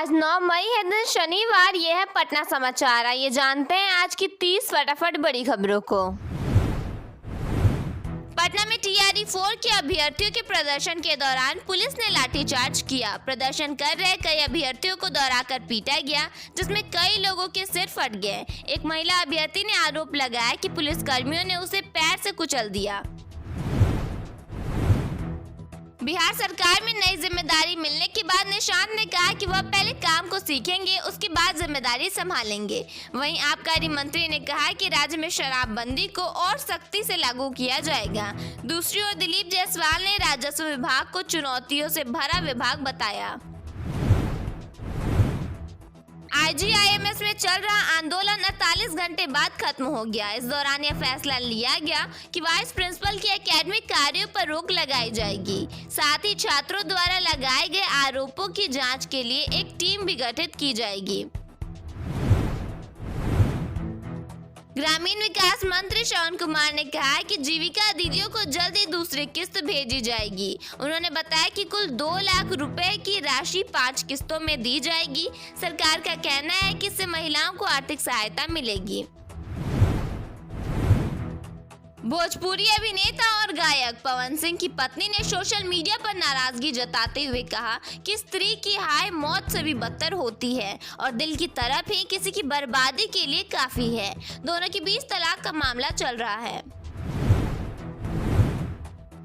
आज 9 मई है, दिन शनिवार। ये है पटना समाचार। आइए जानते हैं आज की 30 फटाफट बड़ी खबरों को। पटना में टीआरई 4 के अभ्यर्थियों के प्रदर्शन के दौरान पुलिस ने लाठीचार्ज किया। प्रदर्शन कर रहे कई अभ्यर्थियों को दौड़ाकर पीटा गया, जिसमें कई लोगों के सिर फट गए। एक महिला अभ्यर्थी ने आरोप लगाया कि पुलिस कर्मियों ने उसे पैर से कुचल दिया। बिहार सरकार में नई जिम्मेदारी मिलने के बाद निशांत ने कहा कि वह पहले काम को सीखेंगे, उसके बाद जिम्मेदारी संभालेंगे। वहीं आबकारी मंत्री ने कहा कि राज्य में शराबबंदी को और सख्ती से लागू किया जाएगा। दूसरी ओर दिलीप जायसवाल ने राजस्व विभाग को चुनौतियों से भरा विभाग बताया। आईजीआईएमएस में चल रहा आंदोलन 48 घंटे बाद खत्म हो गया। इस दौरान यह फैसला लिया गया कि वाइस प्रिंसिपल के एकेडमिक कार्यों पर रोक लगाई जाएगी। साथ ही छात्रों द्वारा लगाए गए आरोपों की जांच के लिए एक टीम भी गठित की जाएगी। ग्रामीण विकास मंत्री श्रवण कुमार ने कहा कि जीविका दीदियों को जल्द ही दूसरी किस्त भेजी जाएगी। उन्होंने बताया कि कुल 2 लाख रुपए की राशि 5 किस्तों में दी जाएगी। सरकार का कहना है कि इससे महिलाओं को आर्थिक सहायता मिलेगी। भोजपुरी अभिनेता और गायक पवन सिंह की पत्नी ने सोशल मीडिया पर नाराजगी जताते हुए कहा कि स्त्री की हाय मौत से भी बदतर होती है और दिल की तरफ ही किसी की बर्बादी के लिए काफी है। दोनों के बीच तलाक का मामला चल रहा है।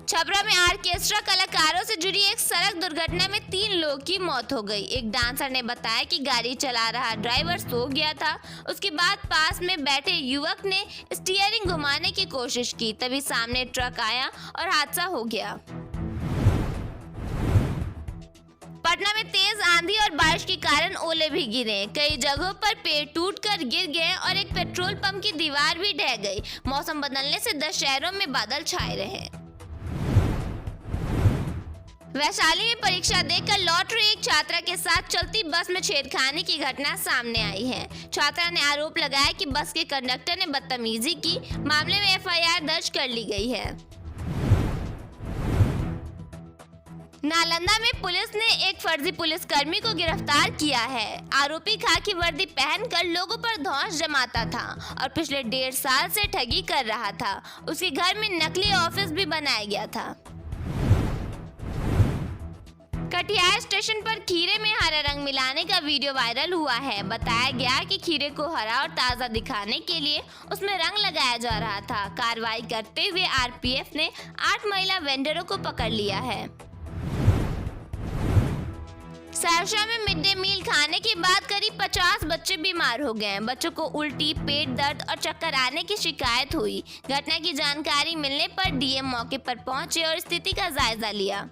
छपरा में आर्केस्ट्रा कलाकारों से जुड़ी एक सड़क दुर्घटना में 3 लोगों की मौत हो गई। एक डांसर ने बताया कि गाड़ी चला रहा ड्राइवर सो गया था। उसके बाद पास में बैठे युवक ने स्टीयरिंग घुमाने की कोशिश की, तभी सामने ट्रक आया और हादसा हो गया। पटना में तेज आंधी और बारिश के कारण ओले भी गिरे। कई जगहों पर पेड़ टूटकर गिर गए और एक पेट्रोल पंप की दीवार भी ढह गई। मौसम बदलने से 10 शहरों में बादल छाए रहे। वैशाली में परीक्षा देकर लौट रही एक छात्रा के साथ चलती बस में छेड़खानी की घटना सामने आई है। छात्रा ने आरोप लगाया कि बस के कंडक्टर ने बदतमीजी की। मामले में एफआईआर दर्ज कर ली गई है। नालंदा में पुलिस ने एक फर्जी पुलिसकर्मी को गिरफ्तार किया है। आरोपी खाकी वर्दी पहनकर लोगों पर धौंस जमाता था और पिछले 1.5 साल से ठगी कर रहा था। उसके घर में नकली ऑफिस भी बनाया गया था। कटिहार स्टेशन पर खीरे में हरा रंग मिलाने का वीडियो वायरल हुआ है। बताया गया कि खीरे को हरा और ताज़ा दिखाने के लिए उसमें रंग लगाया जा रहा था। कार्रवाई करते हुए आरपीएफ ने 8 महिला वेंडरों को पकड़ लिया है। सहरसा में मिड डे मील खाने के बाद करीब 50 बच्चे बीमार हो गए। बच्चों को उल्टी, पेट दर्द और चक्कर आने की शिकायत हुई। घटना की जानकारी मिलने पर डीएम मौके पर पहुंचे और स्थिति का जायजा लिया।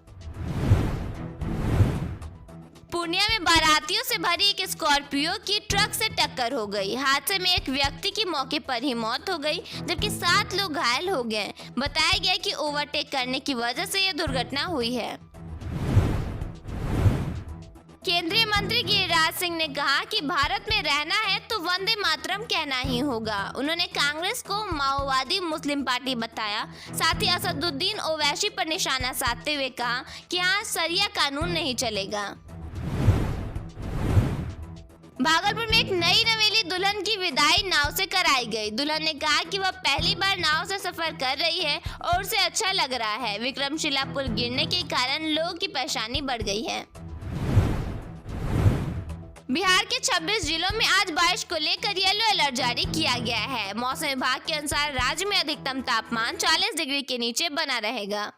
पूर्णिया में बारातियों से भरी एक स्कॉर्पियो की ट्रक से टक्कर हो गई। हादसे में एक व्यक्ति की मौके पर ही मौत हो गई, जबकि 7 लोग घायल हो गए। बताया गया कि ओवरटेक करने की वजह से यह दुर्घटना हुई है। केंद्रीय मंत्री गिरिराज सिंह ने कहा कि भारत में रहना है तो वंदे मातरम कहना ही होगा। उन्होंने कांग्रेस को माओवादी मुस्लिम पार्टी बताया। साथ ही असदुद्दीन ओवैसी पर निशाना साधते हुए कहा कि यहाँ शरिया कानून नहीं चलेगा। भागलपुर में एक नई नवेली दुल्हन की विदाई नाव से कराई गई। दुल्हन ने कहा कि वह पहली बार नाव से सफर कर रही है और उसे अच्छा लग रहा है। विक्रमशिला पुल गिरने के कारण लोगों की परेशानी बढ़ गई है। बिहार के 26 जिलों में आज बारिश को लेकर येलो अलर्ट जारी किया गया है। मौसम विभाग के अनुसार राज्य में अधिकतम तापमान 40 डिग्री के नीचे बना रहेगा।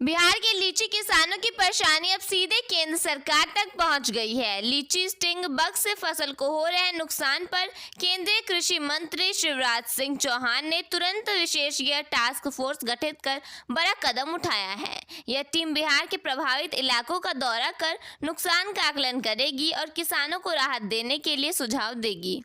बिहार के लीची किसानों की परेशानी अब सीधे केंद्र सरकार तक पहुंच गई है। लीची स्टिंग बग से फसल को हो रहे नुकसान पर केंद्रीय कृषि मंत्री शिवराज सिंह चौहान ने तुरंत विशेषज्ञ टास्क फोर्स गठित कर बड़ा कदम उठाया है। यह टीम बिहार के प्रभावित इलाकों का दौरा कर नुकसान का आकलन करेगी और किसानों को राहत देने के लिए सुझाव देगी।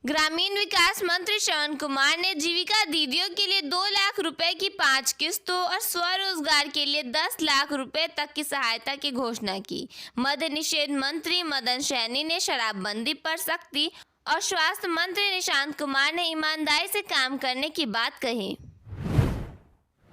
ग्रामीण विकास मंत्री श्रवण कुमार ने जीविका दीदियों के लिए 2 लाख रुपए की 5 किस्तों और स्वरोजगार के लिए 10 लाख रुपए तक की सहायता की घोषणा की। मद्य निषेध मंत्री मदन सैनी ने शराबबंदी पर सख्ती और स्वास्थ्य मंत्री निशांत कुमार ने ईमानदारी से काम करने की बात कही।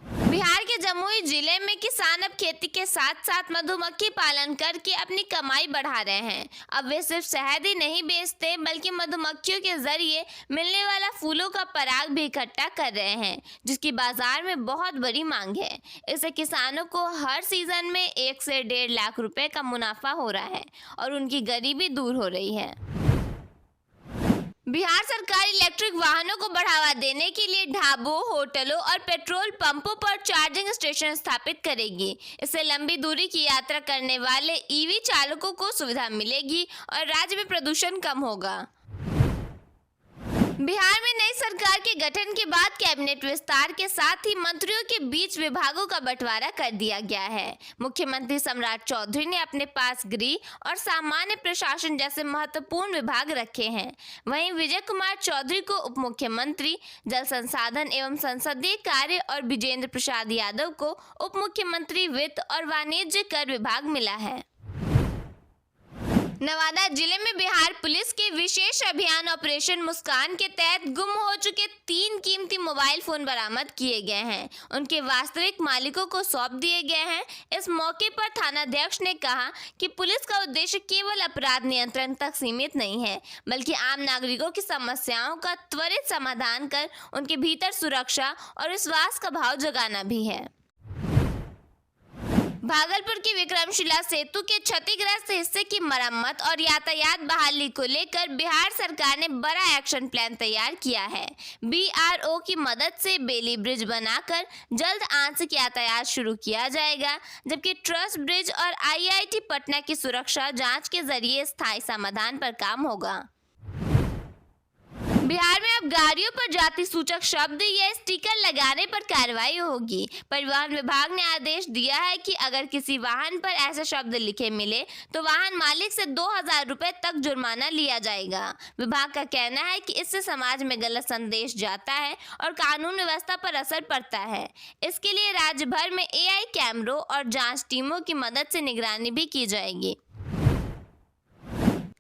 बिहार के जमुई जिले में किसान अब खेती के साथ साथ मधुमक्खी पालन करके अपनी कमाई बढ़ा रहे हैं। अब वे सिर्फ शहद ही नहीं बेचते बल्कि मधुमक्खियों के जरिए मिलने वाला फूलों का पराग भी इकट्ठा कर रहे हैं, जिसकी बाजार में बहुत बड़ी मांग है। इससे किसानों को हर सीजन में 1 से 1.5 लाख रुपए का मुनाफा हो रहा है और उनकी गरीबी दूर हो रही है। बिहार सरकार इलेक्ट्रिक वाहनों को बढ़ावा देने के लिए ढाबों, होटलों और पेट्रोल पंपों पर चार्जिंग स्टेशन स्थापित करेगी। इससे लंबी दूरी की यात्रा करने वाले ईवी चालकों को सुविधा मिलेगी और राज्य में प्रदूषण कम होगा। बिहार में नई सरकार के गठन के बाद कैबिनेट विस्तार के साथ ही मंत्रियों के बीच विभागों का बंटवारा कर दिया गया है। मुख्यमंत्री सम्राट चौधरी ने अपने पास गृह और सामान्य प्रशासन जैसे महत्वपूर्ण विभाग रखे हैं। वहीं विजय कुमार चौधरी को उप मुख्यमंत्री, जल संसाधन एवं संसदीय कार्य और विजेंद्र प्रसाद यादव को उप मुख्यमंत्री वित्त और वाणिज्य कर विभाग मिला है। नवादा जिले में बिहार पुलिस के विशेष अभियान ऑपरेशन मुस्कान के तहत गुम हो चुके 3 कीमती मोबाइल फोन बरामद किए गए हैं। उनके वास्तविक मालिकों को सौंप दिए गए हैं। इस मौके पर थानाध्यक्ष ने कहा कि पुलिस का उद्देश्य केवल अपराध नियंत्रण तक सीमित नहीं है, बल्कि आम नागरिकों की समस्याओं का त्वरित समाधान कर उनके भीतर सुरक्षा और विश्वास का भाव जगाना भी है। भागलपुर की विक्रमशिला सेतु के क्षतिग्रस्त हिस्से की मरम्मत और यातायात बहाली को लेकर बिहार सरकार ने बड़ा एक्शन प्लान तैयार किया है। BRO की मदद से बेली ब्रिज बनाकर जल्द आंशिक यातायात शुरू किया जाएगा, जबकि ट्रस्ट ब्रिज और IIT पटना की सुरक्षा जांच के जरिए स्थायी समाधान पर काम होगा। बिहार में अब गाड़ियों पर जाति सूचक शब्द या स्टिकर लगाने पर कार्रवाई होगी। परिवहन विभाग ने आदेश दिया है कि अगर किसी वाहन पर ऐसे शब्द लिखे मिले तो वाहन मालिक से 2000 रुपए तक जुर्माना लिया जाएगा। विभाग का कहना है कि इससे समाज में गलत संदेश जाता है और कानून व्यवस्था पर असर पड़ता है। इसके लिए राज्य भर में AI कैमरों और जांच टीमों की मदद से निगरानी भी की जाएगी।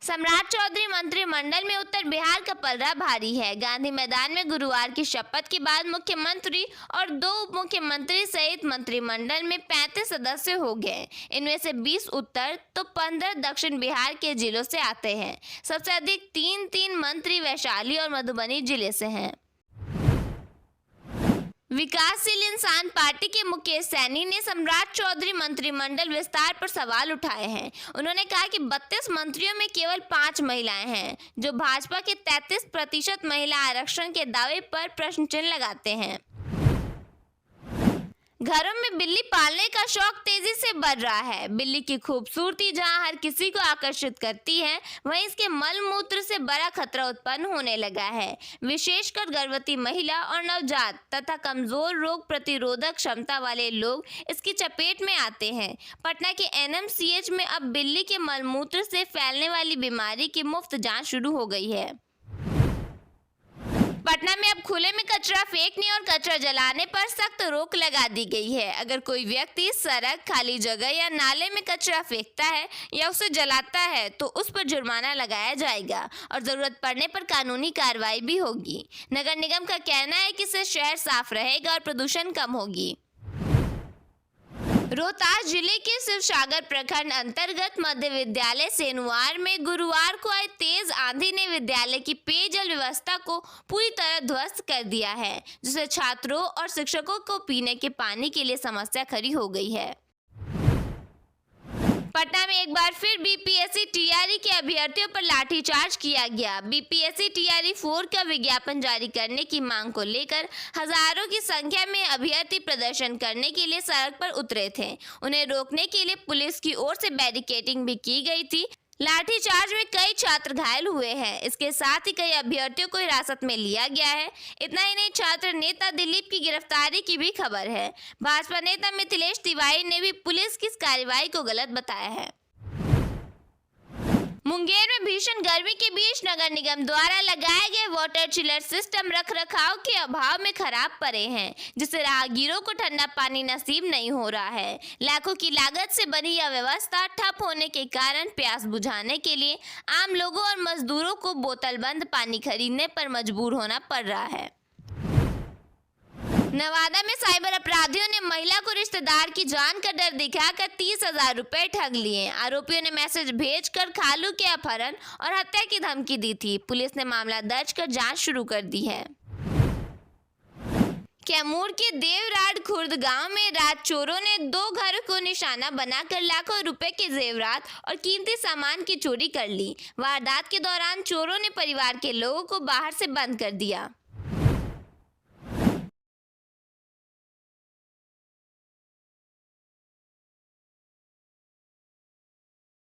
सम्राट चौधरी मंत्रिमंडल में उत्तर बिहार का पलड़ा भारी है। गांधी मैदान में गुरुवार की शपथ के बाद मुख्यमंत्री और 2 उप मुख्यमंत्री सहित मंत्रिमंडल में 35 सदस्य हो गए। इनमें से 20 उत्तर तो 15 दक्षिण बिहार के जिलों से आते हैं। सबसे अधिक 3 मंत्री वैशाली और मधुबनी जिले से हैं। विकासशील इंसान पार्टी के मुकेश सैनी ने सम्राट चौधरी मंत्रिमंडल विस्तार पर सवाल उठाए हैं। उन्होंने कहा कि 32 मंत्रियों में केवल 5 महिलाएं हैं, जो भाजपा के 33% महिला आरक्षण के दावे पर प्रश्न चिन्ह लगाते हैं। घरों में बिल्ली पालने का शौक तेजी से बढ़ रहा है। बिल्ली की खूबसूरती जहां हर किसी को आकर्षित करती है, वहीं इसके मल मूत्र से बड़ा खतरा उत्पन्न होने लगा है। विशेषकर गर्भवती महिला और नवजात तथा कमजोर रोग प्रतिरोधक क्षमता वाले लोग इसकी चपेट में आते हैं। पटना के NMCH में अब बिल्ली के मल मूत्र से फैलने वाली बीमारी की मुफ्त जांच शुरू हो गई है। पटना में अब खुले में कचरा फेंकने और कचरा जलाने पर सख्त रोक लगा दी गई है। अगर कोई व्यक्ति सड़क, खाली जगह या नाले में कचरा फेंकता है या उसे जलाता है तो उस पर जुर्माना लगाया जाएगा और जरूरत पड़ने पर कानूनी कार्रवाई भी होगी। नगर निगम का कहना है कि इससे शहर साफ रहेगा और प्रदूषण कम होगी। रोहतास जिले के शिवसागर प्रखंड अंतर्गत मध्य विद्यालय सेनुवार में गुरुवार को आई तेज आंधी ने विद्यालय की पेयजल व्यवस्था को पूरी तरह ध्वस्त कर दिया है, जिससे छात्रों और शिक्षकों को पीने के पानी के लिए समस्या खड़ी हो गई है। पटना में एक बार फिर BPSC TRE के अभ्यर्थियों पर लाठीचार्ज किया गया। BPSC TRE 4 का विज्ञापन जारी करने की मांग को लेकर हजारों की संख्या में अभ्यर्थी प्रदर्शन करने के लिए सड़क पर उतरे थे। उन्हें रोकने के लिए पुलिस की ओर से बैरिकेडिंग भी की गई थी। लाठीचार्ज में कई छात्र घायल हुए हैं। इसके साथ ही कई अभ्यर्थियों को हिरासत में लिया गया है। इतना ही नहीं, छात्र नेता दिलीप की गिरफ्तारी की भी खबर है। भाजपा नेता मिथिलेश तिवारी ने भी पुलिस की इस कार्रवाई को गलत बताया है। मुंगेर में भीषण गर्मी के बीच नगर निगम द्वारा लगाए गए वाटर चिलर सिस्टम रखरखाव के अभाव में खराब पड़े हैं, जिससे राहगीरों को ठंडा पानी नसीब नहीं हो रहा है। लाखों की लागत से बनी यह व्यवस्था ठप होने के कारण प्यास बुझाने के लिए आम लोगों और मजदूरों को बोतल बंद पानी खरीदने पर मजबूर होना पड़ रहा है। नवादा में साइबर अपराधियों ने महिला को रिश्तेदार की जान का डर दिखाकर 30,000 रुपए ठग लिए। आरोपियों ने मैसेज भेजकर खालू के अपहरण और हत्या की धमकी दी थी। पुलिस ने मामला दर्ज कर जांच शुरू कर दी है। कैमूर के देवराड खुर्द गांव में रात चोरों ने 2 घरों को निशाना बनाकर लाखों रुपए के जेवरात और कीमती सामान की चोरी कर ली। वारदात के दौरान चोरों ने परिवार के लोगों को बाहर से बंद कर दिया।